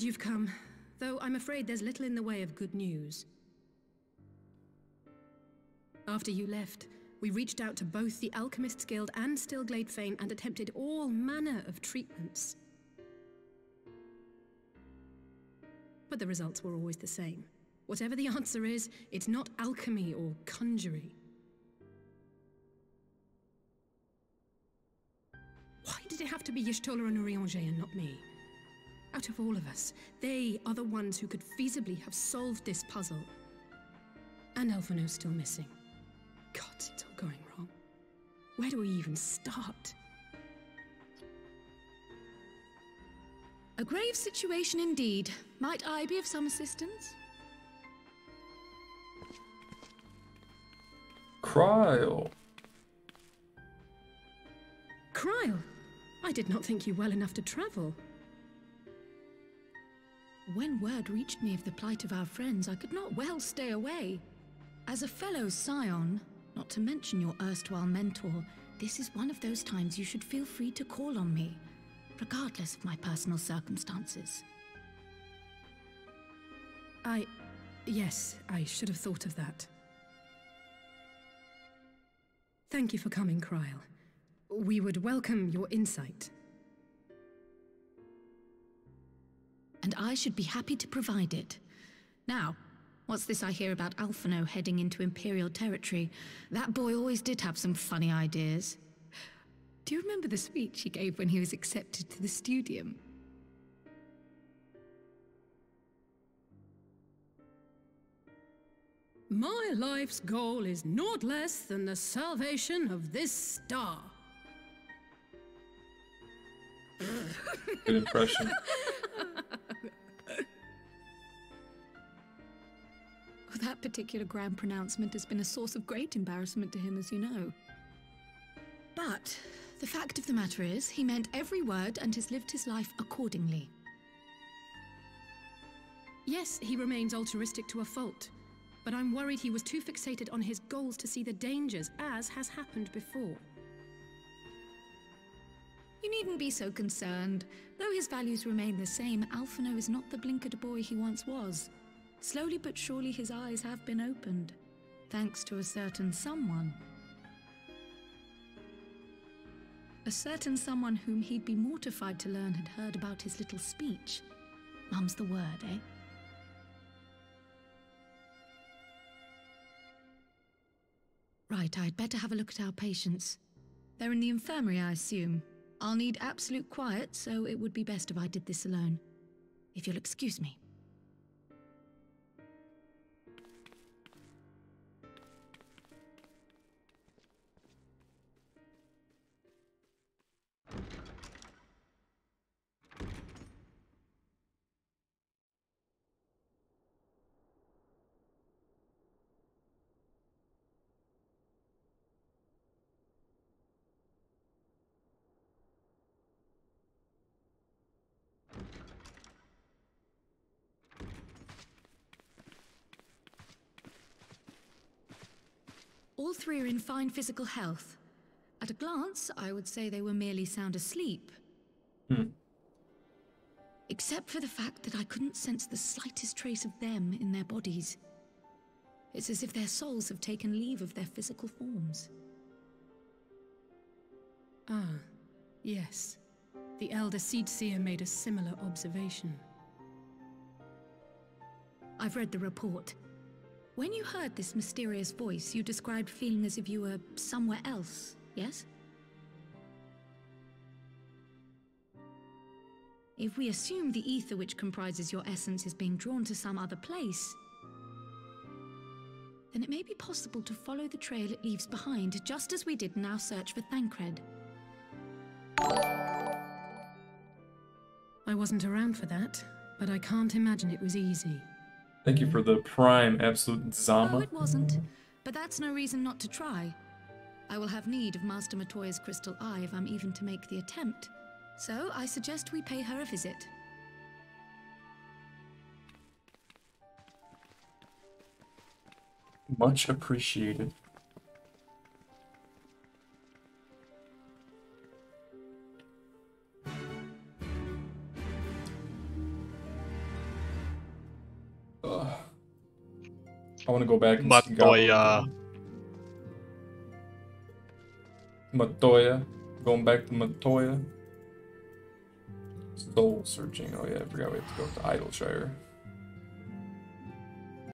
You've come, though I'm afraid there's little in the way of good news. After you left, we reached out to both the Alchemists Guild and Stillglade Fane and attempted all manner of treatments. But the results were always the same. Whatever the answer is, it's not alchemy or conjuring. Why did it have to be Y'shtola and Urianger and not me? Out of all of us, they are the ones who could feasibly have solved this puzzle. And Alphino's still missing. God, it's all going wrong. Where do we even start? A grave situation indeed. Might I be of some assistance? Krile. Krile! I did not think you well enough to travel. When word reached me of the plight of our friends, I could not well stay away. As a fellow Scion, not to mention your erstwhile mentor, this is one of those times you should feel free to call on me, regardless of my personal circumstances. Yes, I should have thought of that. Thank you for coming, Krile. We would welcome your insight. And I should be happy to provide it. Now, what's this I hear about Alphino heading into Imperial territory? That boy always did have some funny ideas. Do you remember the speech he gave when he was accepted to the Studium? My life's goal is naught less than the salvation of this star. Good impression. That particular grand pronouncement has been a source of great embarrassment to him, as you know. But the fact of the matter is, he meant every word and has lived his life accordingly. Yes, he remains altruistic to a fault, but I'm worried he was too fixated on his goals to see the dangers, as has happened before. You needn't be so concerned. Though his values remain the same, Alphino is not the blinkered boy he once was. Slowly but surely his eyes have been opened, thanks to a certain someone. A certain someone whom he'd be mortified to learn had heard about his little speech. Mum's the word, eh? Right, I'd better have a look at our patients. They're in the infirmary, I assume. I'll need absolute quiet, so it would be best if I did this alone. If you'll excuse me. All three are in fine physical health. At a glance, I would say they were merely sound asleep. Except for the fact that I couldn't sense the slightest trace of them in their bodies. It's as if their souls have taken leave of their physical forms. Ah, yes. The Elder Seedseer made a similar observation. I've read the report. When you heard this mysterious voice, you described feeling as if you were somewhere else, yes? If we assume the ether which comprises your essence is being drawn to some other place, then it may be possible to follow the trail it leaves behind, just as we did in our search for Thancred. I wasn't around for that, but I can't imagine it was easy. Thank you for the prime absolute Zama. No, it wasn't. But that's no reason not to try. I will have need of Master Matoya's crystal eye if I'm even to make the attempt. So I suggest we pay her a visit. Much appreciated. I want to go back and see Matoya. Gabo. Matoya. Going back to Matoya. Soul searching. Oh yeah, I forgot we have to go to Idleshire.